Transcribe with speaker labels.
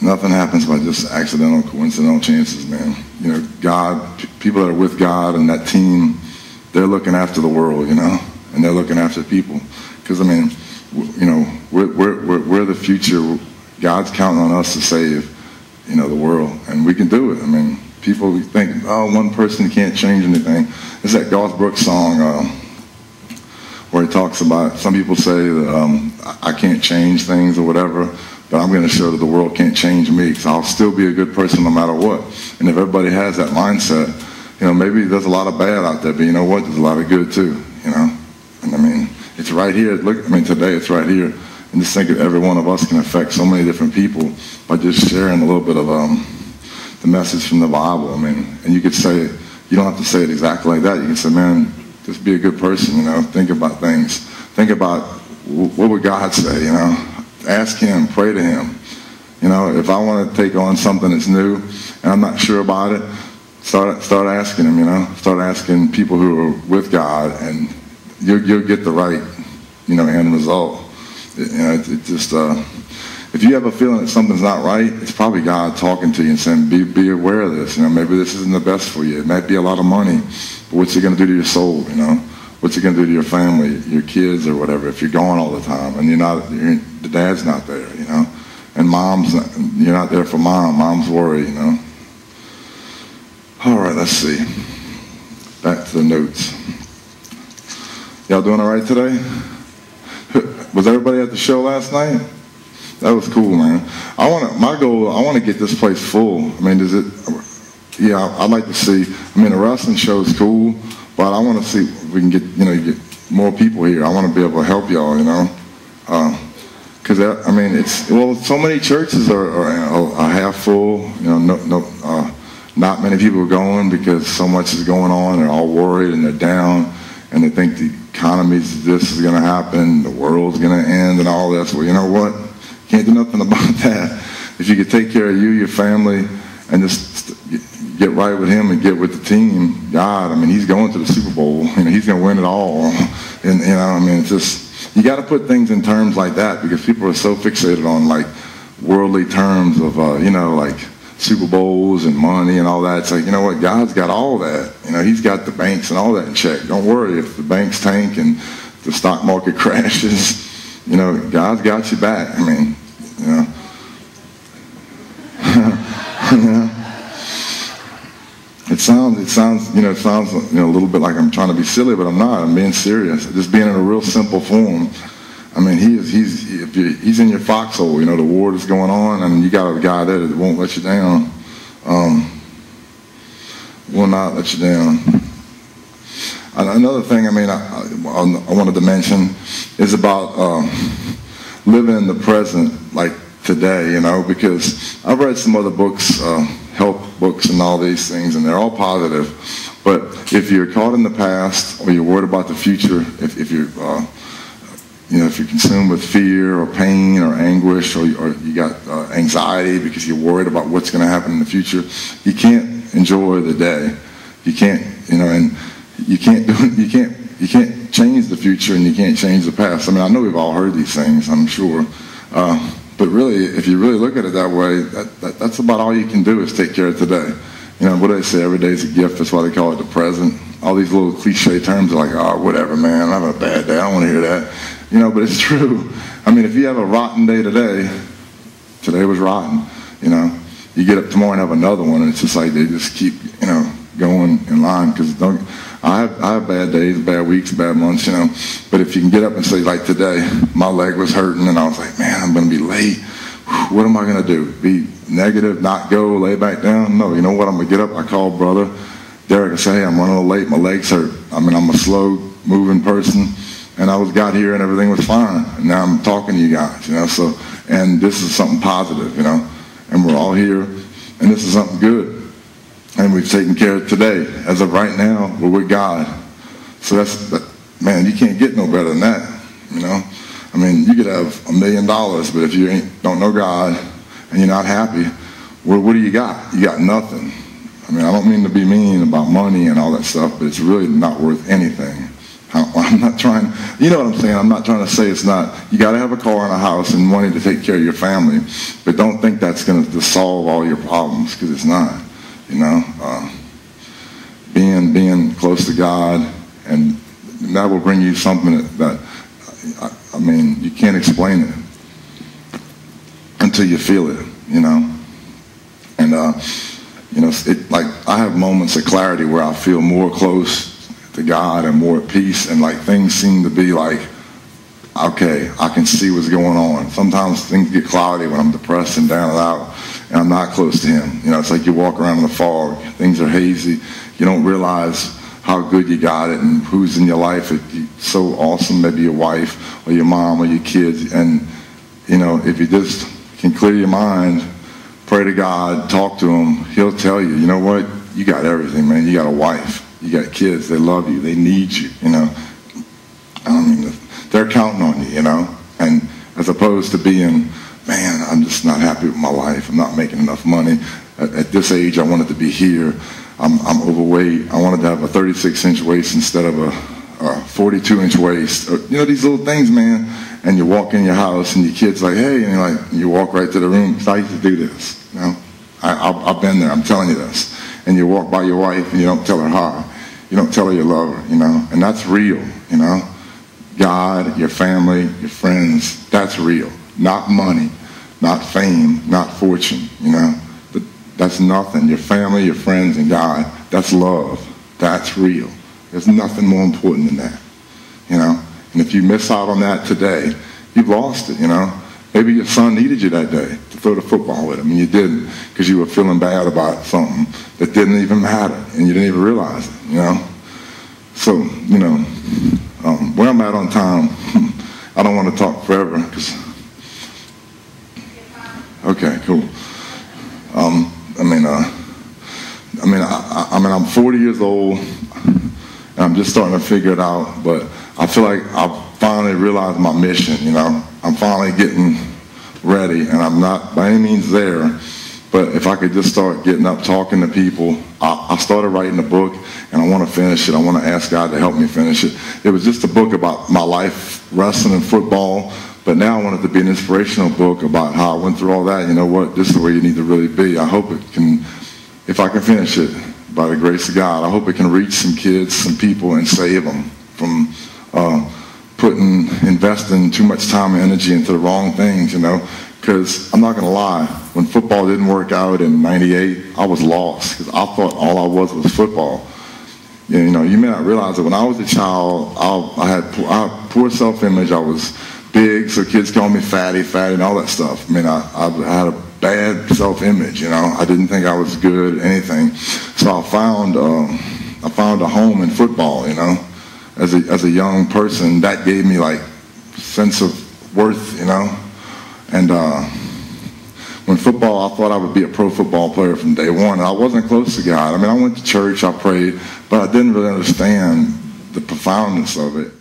Speaker 1: Nothing happens by just accidental, coincidental chances, man. You know, God, people that are with God and that team, they're looking after the world, you know, and they're looking after people. Because, I mean, you know, we're the future. God's counting on us to save, you know, the world, and we can do it. I mean, people think, oh, one person can't change anything. It's that Garth Brooks song where he talks about, some people say that I can't change things or whatever, but I'm going to show that the world can't change me, because I'll still be a good person no matter what. And if everybody has that mindset, you know, maybe there's a lot of bad out there, but you know what? There's a lot of good too, you know. And I mean, it's right here. Look, I mean, today it's right here. And just think that every one of us can affect so many different people by just sharing a little bit of the message from the Bible. I mean, and you could say, you don't have to say it exactly like that. You can say, man, just be a good person, you know. Think about things. Think about what would God say, you know. Ask him, pray to him. You know, if I want to take on something that's new and I'm not sure about it, start asking him, you know. Start asking people who are with God, and you'll get the right, you know, end result. You know, it just, if you have a feeling that something's not right, it's probably God talking to you and saying, be aware of this. You know, maybe this isn't the best for you. It might be a lot of money, but what's it going to do to your soul, you know? What's it going to do to your family, your kids or whatever, if you're gone all the time and the dad's not there, you know? And you're not there for mom. Mom's worried, you know? All right, let's see. Back to the notes. Y'all doing all right today? Was everybody at the show last night? That was cool, man. My goal, I want to get this place full. I mean, yeah, I'd like to see, I mean, the wrestling show is cool, but I want to see if we can get, you know, get more people here. I want to be able to help y'all, you know. Because, I mean, so many churches are half full, you know, not many people are going because so much is going on. They're all worried and they're down, and they think the economy's, this is going to happen, the world's going to end and all this. Well, you know what? Can't do nothing about that. If you could take care of you, your family, and just get right with him and get with the team, God, I mean, he's going to the Super Bowl. You know, he's going to win it all. And, you know, I mean, it's just, you got to put things in terms like that, because people are so fixated on, like, worldly terms of, you know, like Super Bowls and money and all that. It's like, you know what, God's got all that. You know, he's got the banks and all that in check. Don't worry if the banks tank and the stock market crashes. You know, God's got you back. I mean, you know. You know. It sounds, you know, a little bit like I'm trying to be silly, but I'm not. I'm being serious. Just being in a real simple form. I mean, he's in your foxhole. You know, the war is going on, and you got a guy there that won't let you down. Will not let you down. Another thing, I mean, I wanted to mention is about living in the present, like today, you know, because I've read some other books, health books and all these things, and they're all positive. But if you're caught in the past, or you're worried about the future, if you're, you know, if you're consumed with fear or pain or anguish, or you got anxiety because you're worried about what's going to happen in the future, you can't enjoy the day. You can't, you know, and you can't change the future, and you can't change the past. I mean, I know we've all heard these things, I'm sure. But really, if you really look at it that way, that's about all you can do is take care of today. You know, what do they say? Every day's a gift. That's why they call it the present. All these little cliche terms are like, oh, whatever, man. I'm having a bad day. I don't want to hear that. You know, but it's true. I mean, if you have a rotten day today was rotten. You know, you get up tomorrow and have another one, and it's just like they just keep, you know, going in line. Because I have bad days, bad weeks, bad months, you know. But if you can get up and say, like today, my leg was hurting, and I was like, man, I'm going to be late. What am I going to do? Be negative, not go, lay back down? No, you know what? I'm going to get up. I called brother Derek. I say, hey, I'm running a little late. My legs hurt. I mean, I'm a slow-moving person, and I got here, and everything was fine. And now I'm talking to you guys, you know. So, and this is something positive, you know. And we're all here, and this is something good. And we've taken care of today. As of right now, we're with God. So man, you can't get no better than that, you know. I mean, you could have $1 million, but if you don't know God and you're not happy, what do you got? You got nothing. I mean, I don't mean to be mean about money and all that stuff, but it's really not worth anything. I'm not trying, you know what I'm saying? I'm not trying to say it's not. You got to have a car and a house and wanting to take care of your family, but don't think that's going to solve all your problems, because it's not. You know, being close to God, and that will bring you something that I mean, you can't explain it until you feel it. You know, and you know, like I have moments of clarity where I feel more close to God and more at peace, and like things seem to be like, okay, I can see what's going on. Sometimes things get cloudy when I'm depressed and down and out, and I'm not close to Him. You know, it's like you walk around in the fog, things are hazy, you don't realize how good you got it and who's in your life. It's so awesome, maybe your wife or your mom or your kids. And you know, if you just can clear your mind, pray to God, talk to Him, He'll tell you, you know what, you got everything, man. You got a wife, you got kids, they love you, they need you, you know. I mean, they're counting on you, you know. And as opposed to being, man, I'm just not happy with my life, I'm not making enough money. At this age, I wanted to be here. I'm overweight. I wanted to have a 36-inch waist instead of a 42-inch waist. You know, these little things, man. And you walk in your house, and your kid's like, hey, and you're like, you walk right to the room. Because I used to do this. You know, I've been there. I'm telling you this. And you walk by your wife, and you don't tell her hi. You don't tell her you love her. You know, and that's real. You know, God, your family, your friends. That's real. Not money, not fame, not fortune. You know. That's nothing. Your family, your friends, and God, that's love. That's real. There's nothing more important than that, you know. And if you miss out on that today, you've lost it, you know. Maybe your son needed you that day to throw the football with him, and you didn't because you were feeling bad about something that didn't even matter, and you didn't even realize it, you know. So, you know, where I'm at on time, I don't want to talk forever. Okay, cool. I'm 40 years old, and I'm just starting to figure it out, but I feel like I've finally realized my mission, you know. I'm finally getting ready, and I'm not by any means there, but if I could just start getting up, talking to people. I started writing a book, and I want to finish it. I want to ask God to help me finish it. It was just a book about my life, wrestling and football, but now I want it to be an inspirational book about how I went through all that. You know what? This is where you need to really be. I hope it can, if I can finish it by the grace of God, I hope it can reach some kids, some people, and save them from investing too much time and energy into the wrong things, you know. Because I'm not going to lie, when football didn't work out in '98, I was lost because I thought all I was football. You know, you may not realize that when I was a child, I had poor self-image. I was big, so kids called me fatty, and all that stuff. I mean, I had a bad self-image, you know. I didn't think I was good at anything. So I found a home in football, you know. As a young person, that gave me like sense of worth, you know. And when football, I thought I would be a pro football player from day one. And I wasn't close to God. I mean, I went to church, I prayed, but I didn't really understand the profoundness of it.